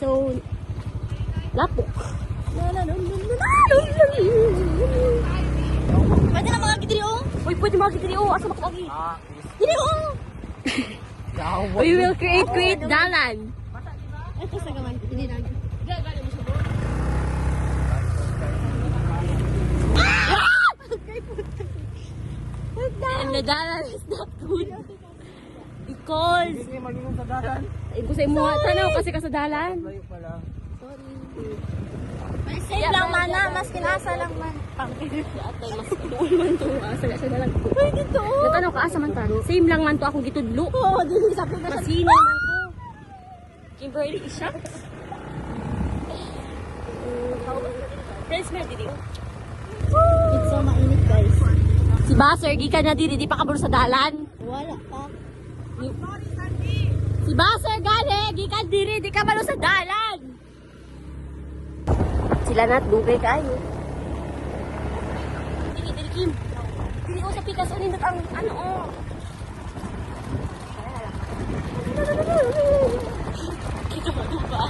so lapok. Pwede na mga gidiri oh. Uy, pwede mga gitiri o. Asa makakagi? Gidiri oh. We will create dalan. Ito sa gaman. Hindi na. And the dalan is not good. Because kung sa imo tanaw kasi ka sa dalan. Save lang mana, mas kinasa lang man. Atay mas kuul man to. Asa na siya na lang. Uy, dito oh. Natanaw ka asa man ta. Same lang man to akong gitudlo. Oo, dili sa pila sa Masina man to. Kimberly Isha. Friends na dito. It's so mainit guys. Si Baser, gikan na diri, di pa kabalo sa dalan. Wala pa. Si Baser gani, gikan diri, di ka kabalo sa dalan. Sila nat dugay kayo. Dili Kim. Dili ko sa pikas unin ang ano oh. Kita ba ba?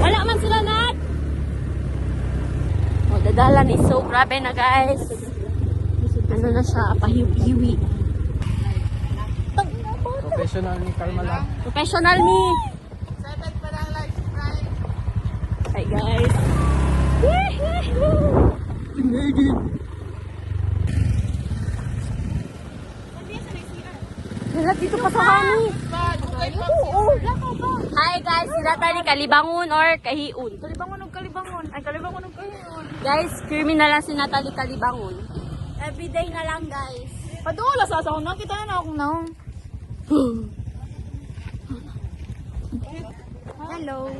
Wala man sila nat. Oh, dadalan is so grabe na guys. Ano na siya, pahiwi-hiwi. Professional ni Carmela. Professional ni. Hi guys. Wala dito pa sa kami. Hi guys, sila tayo ni Kalibangon or Kahiun. Kalibangon og kalibangon. Ay, kalibangon og kalibangon. Guys, criminal lang si Natalie Kalibangon. Everyday na lang guys. Padula sa sa na kita na akong naon. Hello.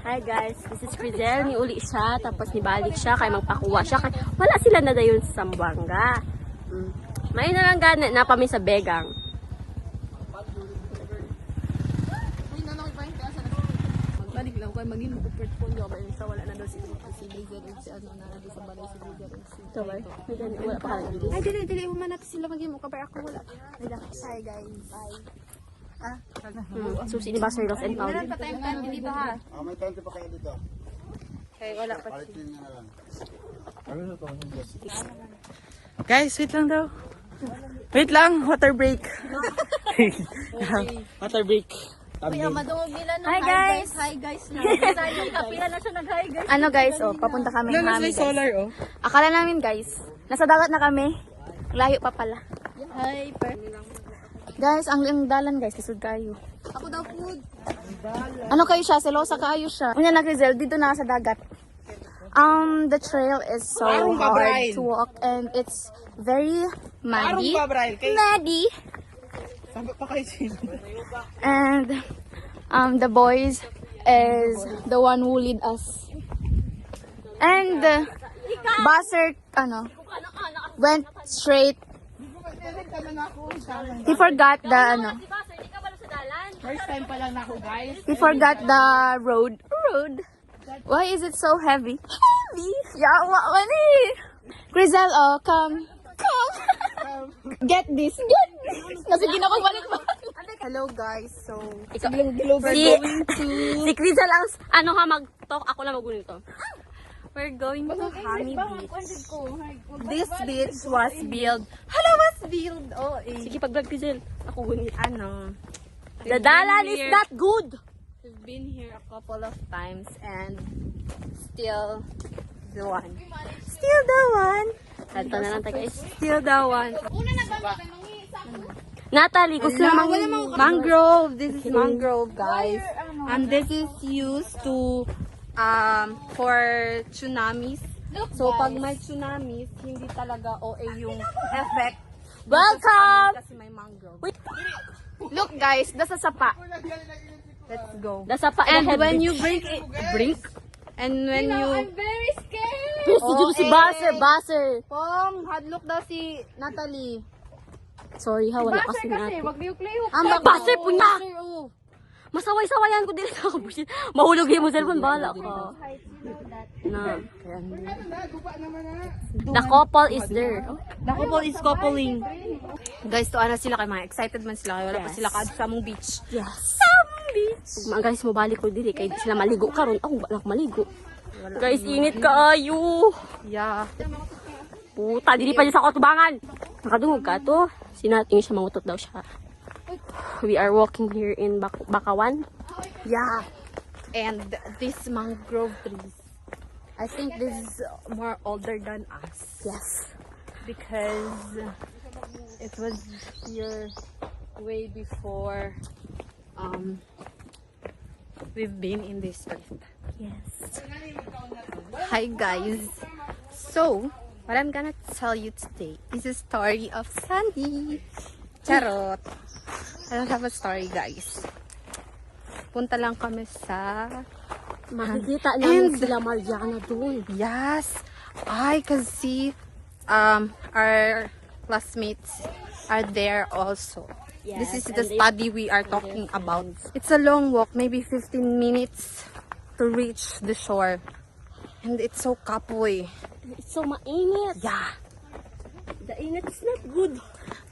Hi guys, this is Crizel. Ni uli siya, tapos nibalik siya, kaya magpakuha siya. Kaya wala sila na dayon sa Sambuanga. May na lang gana, napami sa Begang. Magbalik lang ko maging portfolio ba sa wala na daw si Lizer si ano na doon sa balay si Lizer si. Ito ba? Wala pa ka lang. Ay dili mo man natin sila maging mo kapay ako wala. Hi guys. Bye. Susi ni Baser Lost and Found. Meron pa tayong kan hindi ba ha? May tanto pa kayo dito. Okay, wala pa. Palitin niya na lang. Ano na to? Guys, wait lang daw. Wait lang, water break. Water break. Kuya madungog nila no. Hi guys. Hi guys na. Kapila na siya nag-hi guys. Ano guys, oh, papunta kami No, ng may solar, oh. Akala namin guys, nasa dagat na kami. Layo pa pala. Hi per. Guys, ang dalan guys, lisod kayo. Ako daw food. Ano kayo siya? Selosa kayo siya. Unya na Grizel, dito na sa dagat. The trail is so Parang hard Babrail. to walk and it's very muddy. Babrail, kay Muddy. Saba pa kayo sino. And the boys is the one who lead us. And Baser went straight. He forgot the First time pa lang ako, guys. He forgot the road. Why is it so heavy? Heavy. Yawa mani. Grizel, oh, come. Get this. Kasi ginakabalik ba? Hello guys. So Si Grizel ang ano ha mag-talk, ako na magunin to. We're going to Honey Beach. This beach was built. Oh, sige pag-vlog Grizel. Ako gunit. ano? The dalan is not good. We've been here a couple of times and still the one. Still the one. Ito na lang tayo guys. Still the one. Natalie, gusto namang Mangrove. This is mangrove, guys. And this is used to for tsunamis. So pag may tsunamis, hindi talaga OA yung effect. welcome. Kasi may mangrove. Wait. Look guys, that's a sapa. Let's go. Nasa pa And when you brink, and when you very scared. Pero si Baser. Pong, hadlock daw si Natalie. Sorry ha, wala kasi natin. Wag niyo play hook. Baser punya. Masaway-sawayan ko dili sa kabusin. Mahulog yung mo cellphone, bahala ka. Na. The couple is there. The couple is coupling. Guys, tuwa na sila kay mga excited man sila. Wala pa sila kaad sa among beach. Yes. Mga guys, mabalik ko dili kay di sila maligo karon. Ako wala ko maligo. Guys, init kaayo. Yeah. Puta, dili pa niya sa katubangan. Nakadungog ka to. Sinating siya mangutot daw siya. We are walking here in Bakawan. Yeah. And this mangrove trees. I think this is more older than us. Yes. Because it was here way before we've been in this earth. Yes. Hi guys. So, what I'm gonna tell you today is a story of Sandy. Charot. I don't have a story, guys. Punta lang kami sa... Makikita namin sila Mariana doon. Yes. I can see our classmates are there also. Yes, This is the study we are talking about. It's a long walk, maybe 15 minutes to reach the shore. And it's so kapoy. It's so mainit. Yeah. The init is not good.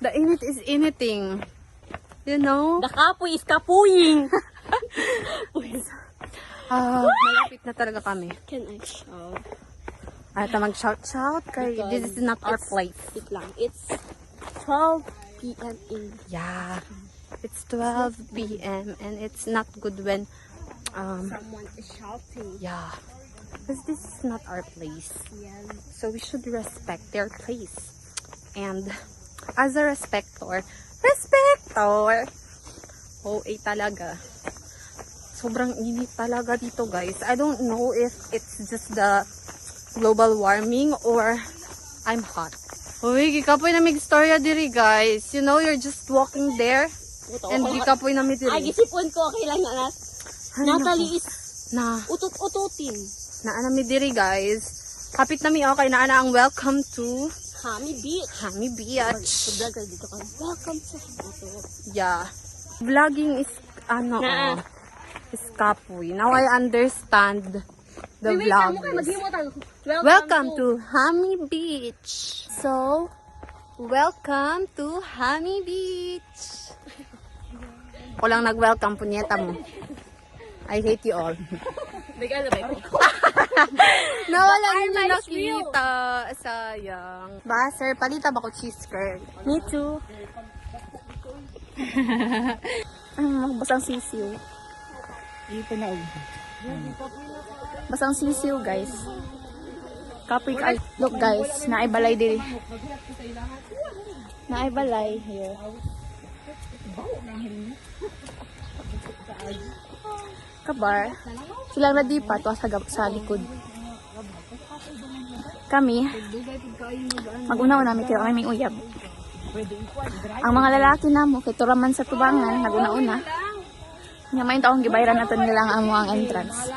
The init is anything. You know? The kapoy is kapuying. Malapit na talaga kami. Can I shout? At mag-shout-shout kay Because this is not our place. Wait lang. It's 12 p.m. in. Yeah. It's 12 p.m. and it's not good when Someone is shouting. yeah. Because this is not our place. Yes. So we should respect their place. And as a respector, OA talaga. Sobrang init talaga dito, guys. I don't know if it's just the global warming or I'm hot. Uy, gikapoy na mig storya diri, guys. You know, you're just walking there and gikapoy na mi Ay, diri. gisipon ko. Kailan na. Natalie is Na, utot-ututin. naana mi diri, guys. Kapit na mi okay, naana ang welcome to Hami Beach. Hami Beach. Vlogger dito ka. Welcome to Hami. Yeah. Vlogging is, Na. is kapoy. Now I understand the vlog. Welcome to Hami Beach. So, welcome to Hami Beach. Ako lang nag-welcome, punyeta mo. I hate you all. Nawala ninyo nakita. Sayang. Ba, sir, palita ba ko cheese curd? Me too. Basang sisiw. Ito na. Basang sisiw, guys. Kapoy ka. Look, guys. Naibalay diri. Naibalay here. Kabar. Silang nadipa to sa likod. Kami. Mag-una-una namin kayo kami uyab. Ang mga lalaki na mo, kay turaman sa tubangan, nag-una-una. Nga main taong gibayran natin nilang ang mga entrance.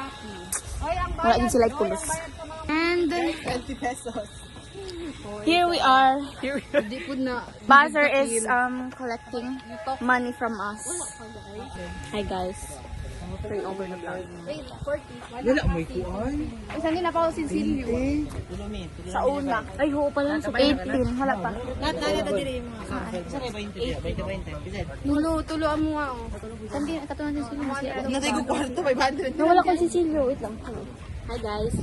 Wala din sila kulos. And 20 pesos. here we are. Di po na. Buzzer is collecting money from us. Hi guys. Turn over na vlog. Wala, may kuwan. Isang din na pa ako sinsilyo. Sa una. Ay, oo pala. Sa 18. Hala pa. Tulo mo nga. Isang din. Katunan din silyo. Natay ko kwarto, 500. Nawala ko sinsilyo. Wait lang. Hi guys.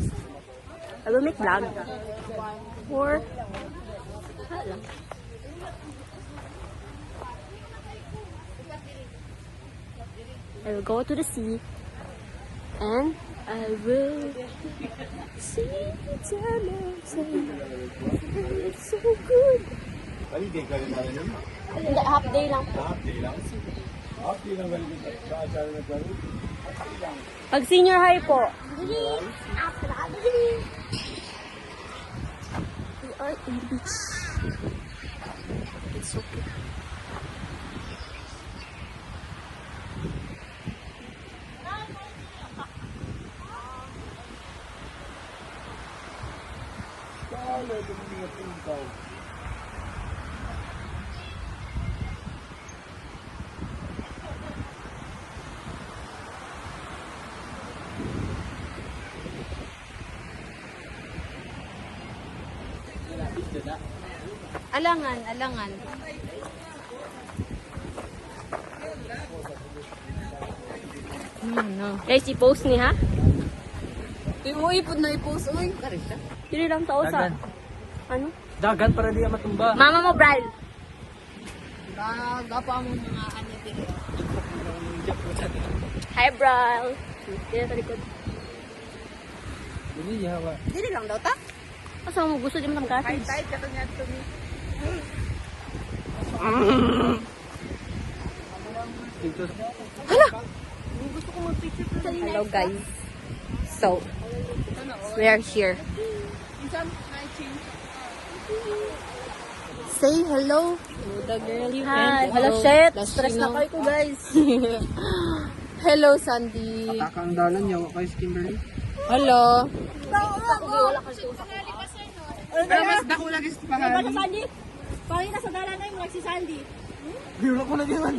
I will make vlog. For... Hala. I will go to the sea and I will see the time. It's so good. Balikin ka rin na rin. Hindi, half day lang. Half day lang. Half day lang balikin. Saan siya nagkaroon? Pag senior high po. We are in the beach. It's so good. Alangan, alangan. No. Guys, i-post ni ha? Mo ipod na i-post. Uy, Dili lang tao sa... Ano? Dagan para di matumba. Mama mo, Bral. gapa mo mga ano din. Hi, Bral. Dili sa likod. Dili yawa. Dili lang daw ta. Asa mo gusto di mo ng gatas? Tight ka to niya to me. Dito. Hello guys. So, we are here. Say hello to the girly Hi. friend. Hello, shit. Plus, Stress you na know. kayo ko, guys. Hello, Sandy. Kakang dalan yawa kay Kimberly. Hello. Mas dako lagi sa pangalan. Sandy? Pangita sa dala na yung si Sandy. Wala ko lagi man.